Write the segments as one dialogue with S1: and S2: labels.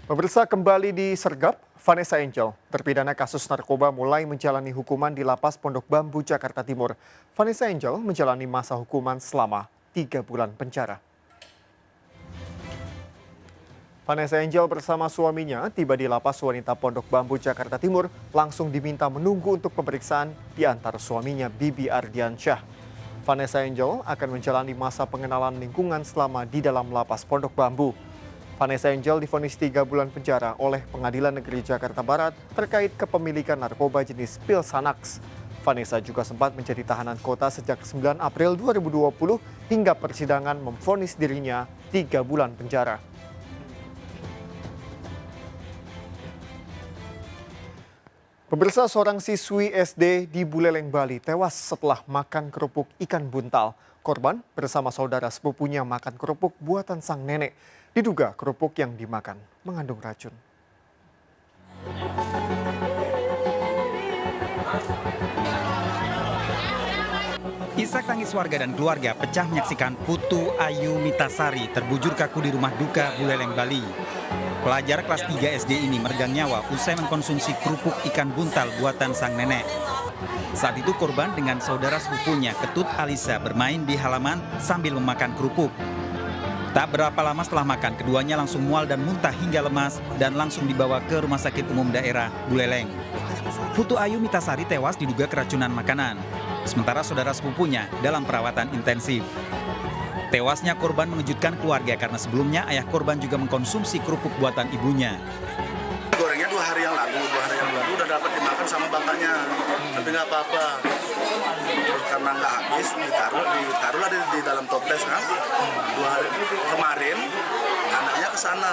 S1: Pemirsa, kembali disergap, Vanessa Angel, terpidana kasus narkoba mulai menjalani hukuman di Lapas Pondok Bambu, Jakarta Timur. Vanessa Angel menjalani masa hukuman selama 3 bulan penjara. Vanessa Angel bersama suaminya tiba di Lapas Wanita Pondok Bambu, Jakarta Timur, langsung diminta menunggu untuk pemeriksaan di antara suaminya Bibi Ardiansyah. Vanessa Angel akan menjalani masa pengenalan lingkungan selama di dalam Lapas Pondok Bambu. Vanessa Angel divonis 3 bulan penjara oleh Pengadilan Negeri Jakarta Barat terkait kepemilikan narkoba jenis pil Xanax. Vanessa juga sempat menjadi tahanan kota sejak 9 April 2020 hingga persidangan memvonis dirinya 3 bulan penjara. Pemirsa, seorang siswi SD di Buleleng, Bali tewas setelah makan kerupuk ikan buntal. Korban bersama saudara sepupunya makan kerupuk buatan sang nenek. Diduga kerupuk yang dimakan mengandung racun.
S2: Isak tangis warga dan keluarga pecah menyaksikan Putu Ayu Mitasari terbujur kaku di rumah duka Buleleng, Bali. Pelajar kelas 3 SD ini meregang nyawa usai mengkonsumsi kerupuk ikan buntal buatan sang nenek. Saat itu korban dengan saudara sepupunya Ketut Alisa bermain di halaman sambil memakan kerupuk. Tak berapa lama setelah makan, keduanya langsung mual dan muntah hingga lemas dan langsung dibawa ke Rumah Sakit Umum Daerah Buleleng. Putu Ayu Mitasari tewas diduga keracunan makanan, sementara saudara sepupunya dalam perawatan intensif. Tewasnya korban mengejutkan keluarga karena sebelumnya ayah korban juga mengkonsumsi kerupuk buatan ibunya.
S3: Gorengnya 2 hari yang lalu udah dapat dimakan sama bapaknya, tapi nggak apa-apa. Terus karena nggak habis, ditaruhlah di dalam toples kan. 2 hari kemarin anaknya ke sana,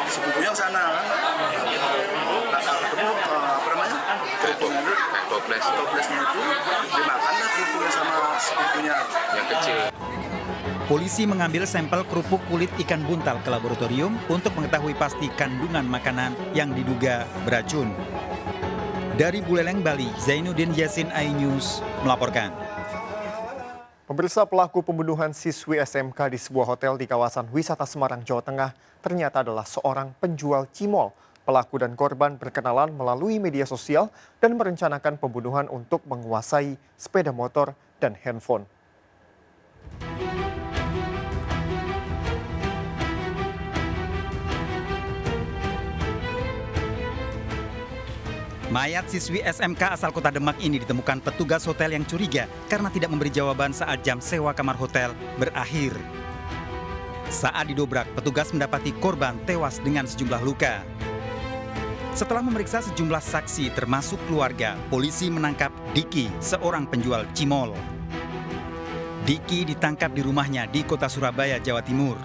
S3: sepupunya ke sana kan. Nah, ketemu apa namanya? Kerupuknya itu, toplesnya itu dimakanlah kerupuknya sama sepupunya yang kecil.
S2: Polisi mengambil sampel kerupuk kulit ikan buntal ke laboratorium untuk mengetahui pasti kandungan makanan yang diduga beracun. Dari Buleleng, Bali, Zainuddin Yassin, iNews melaporkan.
S1: Pemirsa, pelaku pembunuhan siswi SMK di sebuah hotel di kawasan wisata Semarang, Jawa Tengah ternyata adalah seorang penjual cimol. Pelaku dan korban berkenalan melalui media sosial dan merencanakan pembunuhan untuk menguasai sepeda motor dan handphone.
S2: Mayat siswi SMK asal kota Demak ini ditemukan petugas hotel yang curiga karena tidak memberi jawaban saat jam sewa kamar hotel berakhir. Saat didobrak, petugas mendapati korban tewas dengan sejumlah luka. Setelah memeriksa sejumlah saksi termasuk keluarga, polisi menangkap Diki, seorang penjual cimol. Diki ditangkap di rumahnya di kota Surabaya, Jawa Timur.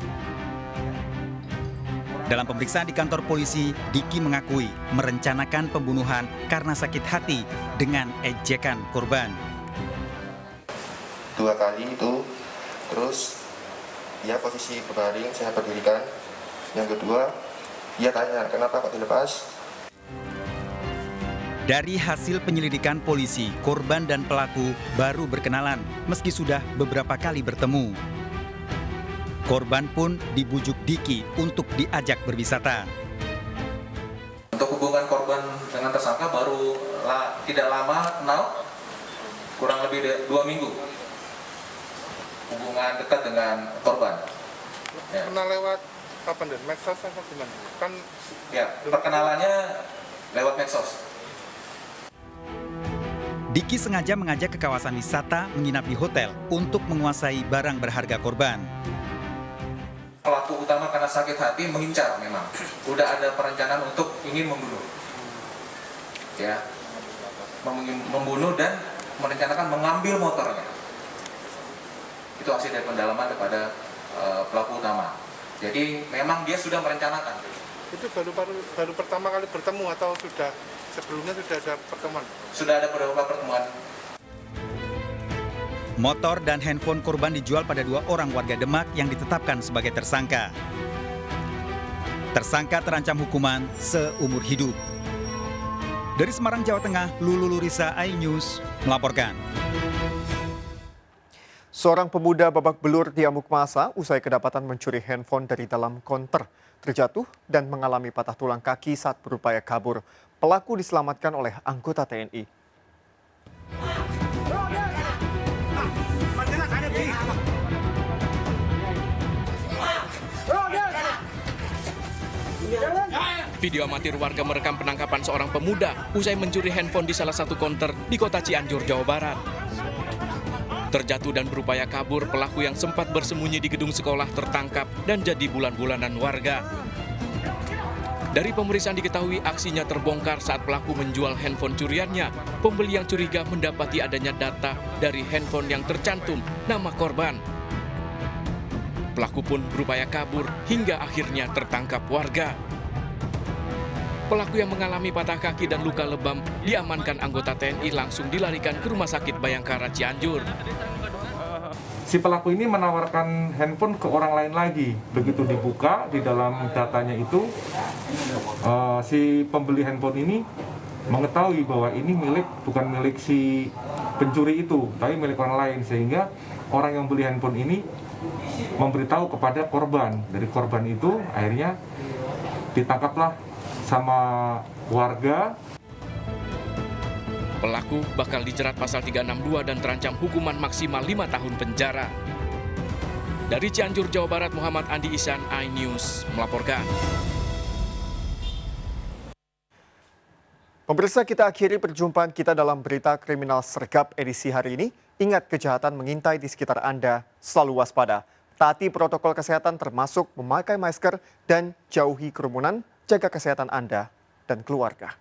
S2: Dalam pemeriksaan di kantor polisi, Diki mengakui merencanakan pembunuhan karena sakit hati dengan ejekan korban.
S4: 2 kali itu, terus dia posisi berbaring, saya berdirikan. Yang kedua, dia tanya, kenapa kok dilepas?
S2: Dari hasil penyelidikan polisi, korban dan pelaku baru berkenalan meski sudah beberapa kali bertemu. Korban pun dibujuk Diki untuk diajak berwisata.
S5: Untuk hubungan korban dengan tersangka baru tidak lama kenal, kurang lebih 2 minggu. Hubungan dekat dengan korban. Ya.
S6: Pernah lewat apa nih? Medsos atau gimana? Kan
S5: ya, perkenalannya lewat medsos.
S2: Diki sengaja mengajak ke kawasan wisata menginap di hotel untuk menguasai barang berharga korban.
S5: Pelaku utama karena sakit hati mengincar memang. Udah ada perencanaan untuk ingin membunuh. Ya. Membunuh dan merencanakan mengambil motornya. Itu hasil dari pendalaman kepada pelaku utama. Jadi memang dia sudah merencanakan.
S6: itu baru pertama kali bertemu atau sudah sebelumnya sudah ada pertemuan?
S5: Sudah ada beberapa pertemuan.
S2: Motor dan handphone korban dijual pada 2 orang warga Demak yang ditetapkan sebagai tersangka. Tersangka terancam hukuman seumur hidup. Dari Semarang, Jawa Tengah, Lulu Lurisa, iNews melaporkan.
S1: Seorang pemuda babak belur diamuk massa usai kedapatan mencuri handphone dari dalam konter. terjatuh dan mengalami patah tulang kaki saat berupaya kabur. Pelaku diselamatkan oleh anggota TNI.
S7: Video amatir warga merekam penangkapan seorang pemuda usai mencuri handphone di salah satu konter di kota Cianjur, Jawa Barat. Terjatuh dan berupaya kabur, pelaku yang sempat bersembunyi di gedung sekolah tertangkap dan jadi bulan-bulanan warga. Dari pemeriksaan diketahui aksinya terbongkar saat pelaku menjual handphone curiannya. Pembeli yang curiga mendapati adanya data dari handphone yang tercantum nama korban. Pelaku pun berupaya kabur hingga akhirnya tertangkap warga. Pelaku yang mengalami patah kaki dan luka lebam diamankan anggota TNI langsung dilarikan ke Rumah Sakit Bayangkara Cianjur.
S8: Si pelaku ini menawarkan handphone ke orang lain lagi. Begitu dibuka, di dalam datanya itu, si pembeli handphone ini mengetahui bahwa ini bukan milik si pencuri itu, tapi milik orang lain. Sehingga orang yang beli handphone ini memberitahu kepada korban. Dari korban itu akhirnya ditangkaplah sama warga.
S7: Pelaku bakal dijerat pasal 362 dan terancam hukuman maksimal 5 tahun penjara. Dari Cianjur, Jawa Barat, Muhammad Andi Ihsan, iNews melaporkan.
S1: Pemirsa, kita akhiri perjumpaan kita dalam berita kriminal sergap edisi hari ini. Ingat, kejahatan mengintai di sekitar Anda, selalu waspada. Taati protokol kesehatan termasuk memakai masker dan jauhi kerumunan. Jaga kesehatan Anda dan keluarga.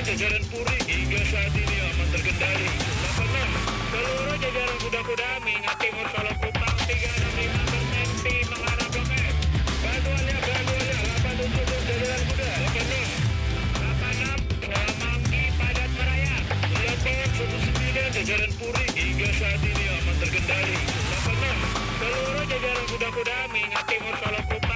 S9: Jajaran Puri hingga saat ini aman terkendali. 86, seluruh jajaran kuda-kuda mengingat timur Solo Kupang 365 berhenti mengarah Blok M. Bantuannya, 87 jajaran kuda. 86, Semanggi padat merayap. Blok 19, jajaran Puri hingga saat ini aman terkendali. 86, seluruh jajaran kuda-kuda mengingat timur Solo Kupang